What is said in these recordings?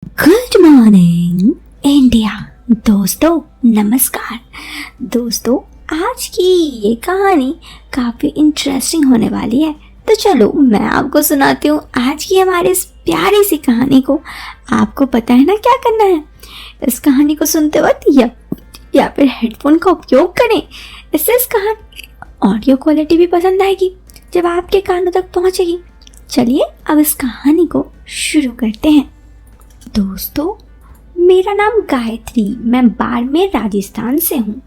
Good morning India. दोस्तों नमस्कार। दोस्तों आज की ये कहानी काफ़ी इंटरेस्टिंग होने वाली है, तो चलो मैं आपको सुनाती हूँ आज की हमारी इस प्यारी सी कहानी को। आपको पता है ना क्या करना है। इस कहानी को सुनते वक्त या फिर हेडफोन का उपयोग करें। इससे इस कहानी ऑडियो क्वालिटी भी पसंद आएगी जब आपके कानों तक पहुँचेगी। चलिए अब इस कहानी को शुरू करते हैं। दोस्तों मेरा नाम गायत्री, मैं बाड़मेर राजस्थान से हूँ।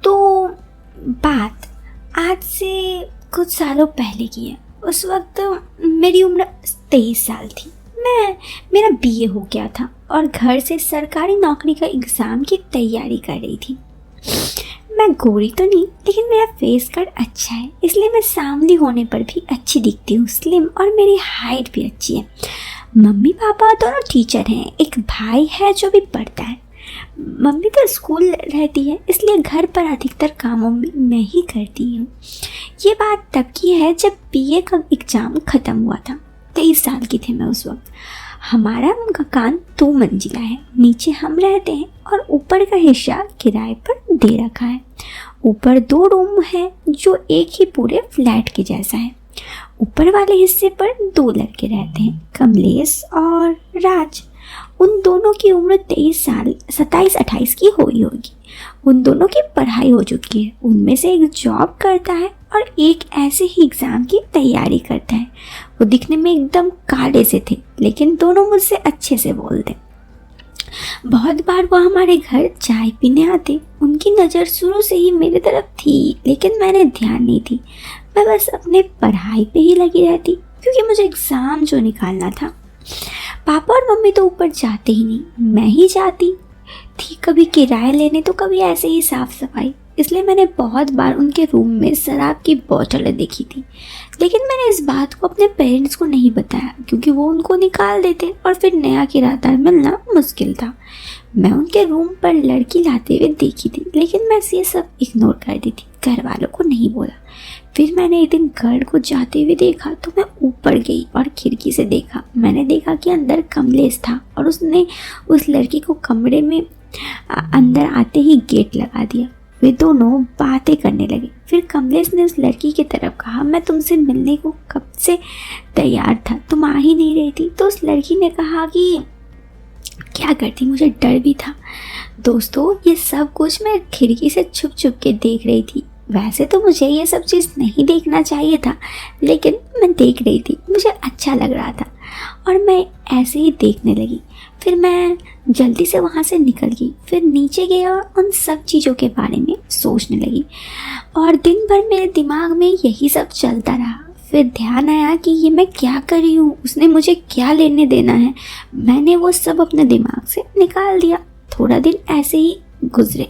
तो बात आज से कुछ सालों पहले की है। उस वक्त मेरी उम्र 23 साल थी। मेरा बीए हो गया था और घर से सरकारी नौकरी का एग्ज़ाम की तैयारी कर रही थी। मैं गोरी तो नहीं, लेकिन मेरा फेस कट अच्छा है, इसलिए मैं सांवली होने पर भी अच्छी दिखती हूँ, स्लिम, और मेरी हाइट भी अच्छी है। मम्मी पापा दोनों टीचर हैं, एक भाई है जो भी पढ़ता है। मम्मी तो स्कूल रहती है, इसलिए घर पर अधिकतर कामों में मैं ही करती हूँ। ये बात तब की है जब बीए का एग्ज़ाम ख़त्म हुआ था। 23 साल की थी मैं उस वक्त। हमारा मकान 2 मंजिला है, नीचे हम रहते हैं और ऊपर का हिस्सा किराए पर दे रखा है। ऊपर 2 रूम है जो एक ही पूरे फ्लैट के जैसा है। ऊपर वाले हिस्से पर 2 लड़के रहते हैं, कमलेश और राज। उन दोनों की उम्र 23 साल 27-28 की हुई होगी। उन दोनों की पढ़ाई हो चुकी है। उनमें से एक जॉब करता है और एक ऐसे ही एग्ज़ाम की तैयारी करता है। वो दिखने में एकदम काले से थे, लेकिन दोनों मुझसे अच्छे से बोलते। बहुत बार वो हमारे घर चाय पीने आते। उनकी नज़र शुरू से ही मेरी तरफ थी, लेकिन मैंने ध्यान नहीं दी। मैं बस अपने पढ़ाई पे ही लगी रहती, क्योंकि मुझे एग्ज़ाम जो निकालना था। पापा और मम्मी तो ऊपर जाते ही नहीं, मैं ही जाती थी, कभी किराया लेने तो कभी ऐसे ही साफ सफाई। इसलिए मैंने बहुत बार उनके रूम में शराब की बोतलें देखी थी, लेकिन मैंने इस बात को अपने पेरेंट्स को नहीं बताया, क्योंकि वो उनको निकाल देते और फिर नया किराएदार मिलना मुश्किल था। मैं उनके रूम पर लड़की लाते हुए देखी थी, लेकिन मैं ये सब इग्नोर कर दी थी, घर वालों को नहीं बोला। फिर मैंने एक दिन घर को जाते हुए देखा, तो मैं ऊपर गई और खिड़की से देखा। मैंने देखा कि अंदर कमलेश था और उसने उस लड़की को कमरे में अंदर आते ही गेट लगा दिया। वे दोनों बातें करने लगे। फिर कमलेश ने उस लड़की की तरफ कहा, मैं तुमसे मिलने को कब से तैयार था, तुम आ ही नहीं रही थी। तो उस लड़की ने कहा कि क्या करती, मुझे डर भी था। दोस्तों ये सब कुछ मैं खिड़की से छुप छुप के देख रही थी। वैसे तो मुझे ये सब चीज़ नहीं देखना चाहिए था, लेकिन मैं देख रही थी, मुझे अच्छा लग रहा था और मैं ऐसे ही देखने लगी। फिर मैं जल्दी से वहाँ से निकल गई। फिर नीचे गई और उन सब चीज़ों के बारे में सोचने लगी और दिन भर मेरे दिमाग में यही सब चलता रहा। फिर ध्यान आया कि ये मैं क्या कर रही हूँ, उसने मुझे क्या लेने देना है। मैंने वो सब अपने दिमाग से निकाल दिया। थोड़ा दिन ऐसे ही गुजरे।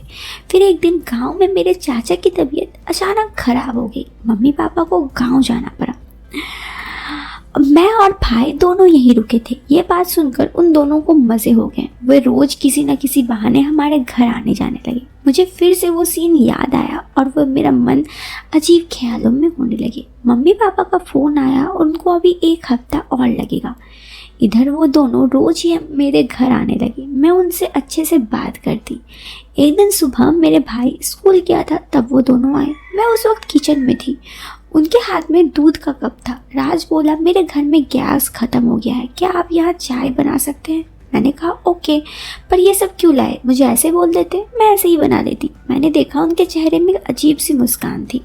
फिर एक दिन गांव में मेरे चाचा की तबीयत अचानक खराब हो गई। मम्मी पापा को गांव जाना पड़ा। मैं और भाई दोनों यहीं रुके थे। ये बात सुनकर उन दोनों को मज़े हो गए। वे रोज़ किसी न किसी बहाने हमारे घर आने जाने लगे। मुझे फिर से वो सीन याद आया और वह मेरा मन अजीब ख्यालों में होने लगे। मम्मी पापा का फ़ोन आया और उनको अभी 1 हफ्ता और लगेगा। इधर वो दोनों रोज़ ही मेरे घर आने लगे। मैं उनसे अच्छे से बात करती। एक दिन सुबह मेरे भाई स्कूल गया था, तब वो दोनों आए। मैं उस वक्त किचन में थी। उनके हाथ में दूध का कप था। राज बोला, मेरे घर में गैस ख़त्म हो गया है, क्या आप यहाँ चाय बना सकते हैं? मैंने कहा ओके, पर ये सब क्यों लाए, मुझे ऐसे बोल देते, मैं ऐसे ही बना देती। मैंने देखा उनके चेहरे में अजीब सी मुस्कान थी।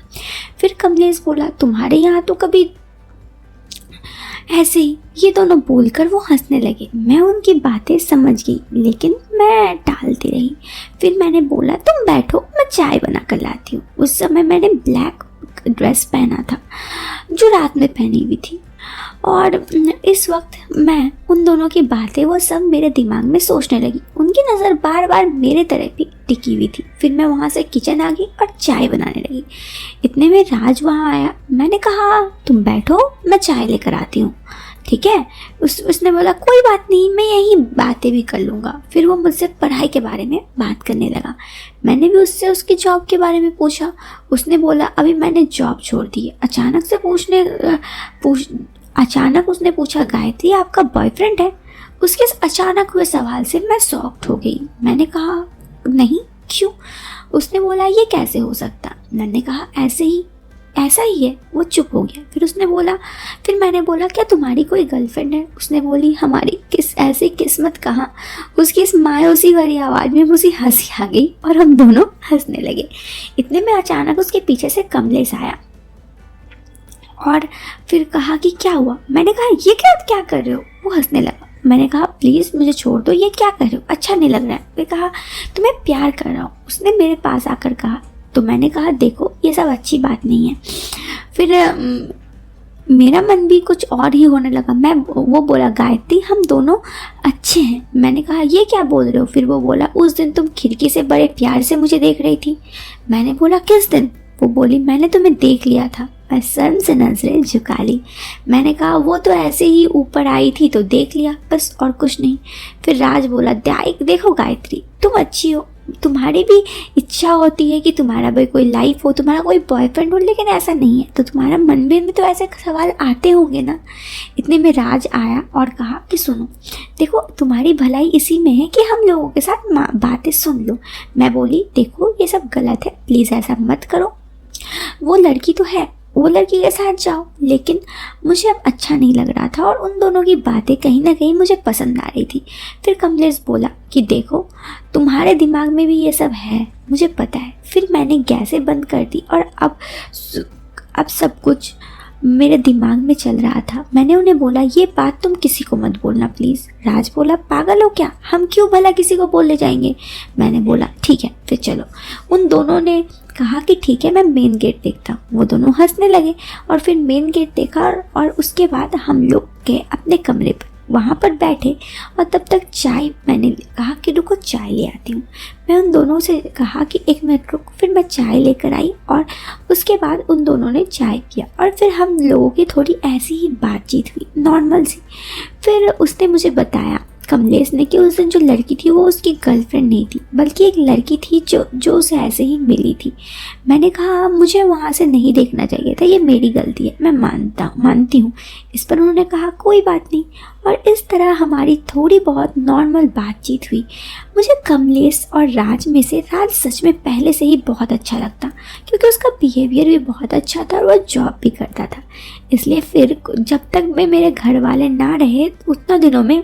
फिर कमलेश बोला, तुम्हारे यहाँ तो कभी ऐसे ही। ये दोनों बोलकर वो हंसने लगे। मैं उनकी बातें समझ गई, लेकिन मैं टालती रही। फिर मैंने बोला, तुम बैठो, मैं चाय बना कर लाती हूँ। उस समय मैंने ब्लैक ड्रेस पहना था जो रात में पहनी हुई थी, और इस वक्त मैं उन दोनों की बातें वो सब मेरे दिमाग में सोचने लगी। उनकी नज़र बार बार मेरे तरफ ही टिकी हुई थी। फिर मैं वहाँ से किचन आ गई और चाय बनाने लगी। इतने में राज वहाँ आया। मैंने कहा, तुम बैठो, मैं चाय लेकर आती हूँ, ठीक है? उसने बोला, कोई बात नहीं, मैं यही बातें भी कर लूँगा। फिर वो मुझसे पढ़ाई के बारे में बात करने लगा। मैंने भी उससे उसकी जॉब के बारे में पूछा। उसने बोला, अभी मैंने जॉब छोड़ दी है। अचानक उसने पूछा, गायत्री आपका बॉयफ्रेंड है? उसके इस अचानक हुए सवाल से मैं शॉक्ड हो गई। मैंने कहा नहीं, क्यों? उसने बोला ये कैसे हो सकता? मैंने कहा ऐसा ही है। वो चुप हो गया। फिर मैंने बोला क्या तुम्हारी कोई गर्लफ्रेंड है? उसने बोली हमारी ऐसी किस्मत कहाँ। उसकी इस मायूसी भरी आवाज़ में मुझे हंसी आ गई और हम दोनों हंसने लगे। इतने में अचानक उसके पीछे से कमलेश आया और फिर कहा कि क्या हुआ? मैंने कहा ये क्या कर रहे हो? वो हंसने लगा। मैंने कहा प्लीज़ मुझे छोड़ दो, ये क्या कर रहे हो, अच्छा नहीं लग रहा है। फिर कहा तुम्हें प्यार कर रहा हूँ। उसने मेरे पास आकर कहा। तो मैंने कहा देखो ये सब अच्छी बात नहीं है। फिर मेरा मन भी कुछ और ही होने लगा। वो बोला गायत्री हम दोनों अच्छे हैं। मैंने कहा ये क्या बोल रहे हो? फिर वो बोला उस दिन तुम खिड़की से बड़े प्यार से मुझे देख रही थी। मैंने बोला किस दिन? वो बोली मैंने तुम्हें देख लिया था। मैं शर्म से नजरें झुका ली। मैंने कहा वो तो ऐसे ही ऊपर आई थी तो देख लिया, बस और कुछ नहीं। फिर राज बोला देखो गायत्री तुम अच्छी हो, तुम्हारी भी इच्छा होती है कि तुम्हारा भी कोई लाइफ हो, तुम्हारा कोई बॉयफ्रेंड हो, लेकिन ऐसा नहीं है तो तुम्हारा मन में तो ऐसे सवाल आते होंगे ना। इतने में राज आया और कहा कि सुनो देखो तुम्हारी भलाई इसी में है कि हम लोगों के साथ बातें सुन लो। मैं बोली देखो ये सब गलत है, प्लीज़ ऐसा मत करो। वो लड़की तो है, वो लड़की के साथ जाओ। लेकिन मुझे अब अच्छा नहीं लग रहा था और उन दोनों की बातें कहीं ना कहीं मुझे पसंद आ रही थी। फिर कमलेश बोला कि देखो तुम्हारे दिमाग में भी ये सब है, मुझे पता है। फिर मैंने गैसें बंद कर दी और अब सब कुछ मेरे दिमाग में चल रहा था। मैंने उन्हें बोला ये बात तुम किसी को मत बोलना प्लीज़। राज बोला पागल हो क्या, हम क्यों भला किसी को बोलने जाएंगे। मैंने बोला ठीक है फिर चलो। उन दोनों ने कहा कि ठीक है मैं मेन गेट देखता हूँ। वो दोनों हंसने लगे और फिर मेन गेट देखा और उसके बाद हम लोग गए अपने कमरे पर, वहाँ पर बैठे और तब तक चाय, मैंने कहा कि रुको चाय ले आती हूँ। मैं उन दोनों से कहा कि 1 मिनट रुको। फिर मैं चाय लेकर आई और उसके बाद उन दोनों ने चाय पिया और फिर हम लोगों की थोड़ी ऐसी ही बातचीत हुई नॉर्मल सी। फिर उसने मुझे बताया कमलेश ने कि उस दिन जो लड़की थी वो उसकी गर्लफ्रेंड नहीं थी, बल्कि एक लड़की थी जो उसे ऐसे ही मिली थी। मैंने कहा मुझे वहाँ से नहीं देखना चाहिए था, ये मेरी गलती है, मैं मानती हूँ। इस पर उन्होंने कहा कोई बात नहीं और इस तरह हमारी थोड़ी बहुत नॉर्मल बातचीत हुई। मुझे कमलेश और राज में से राज सच में पहले से ही बहुत अच्छा लगता क्योंकि उसका बिहेवियर भी बहुत अच्छा था और वह जॉब भी करता था। इसलिए फिर जब तक मेरे घर वाले ना रहे उतना दिनों में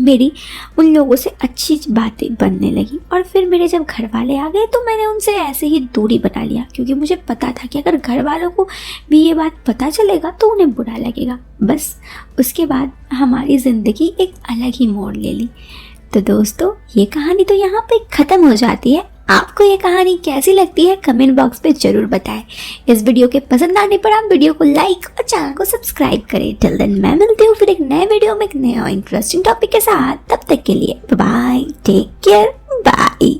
मेरी उन लोगों से अच्छी बातें बनने लगी। और फिर मेरे जब घर वाले आ गए तो मैंने उनसे ऐसे ही दूरी बना लिया क्योंकि मुझे पता था कि अगर घर वालों को भी ये बात पता चलेगा तो उन्हें बुरा लगेगा। बस उसके बाद हमारी ज़िंदगी एक अलग ही मोड़ ले ली। तो दोस्तों ये कहानी तो यहाँ पे ख़त्म हो जाती है। आपको ये कहानी कैसी लगती है कमेंट बॉक्स पे ज़रूर बताएं। इस वीडियो के पसंद आने पर आप वीडियो को लाइक और चैनल को सब्सक्राइब करें। टिल देन मैं मिलती हूँ फिर एक नए वीडियो में एक नए और इंटरेस्टिंग टॉपिक के साथ। तब तक के लिए बाय, टेक केयर, बाय।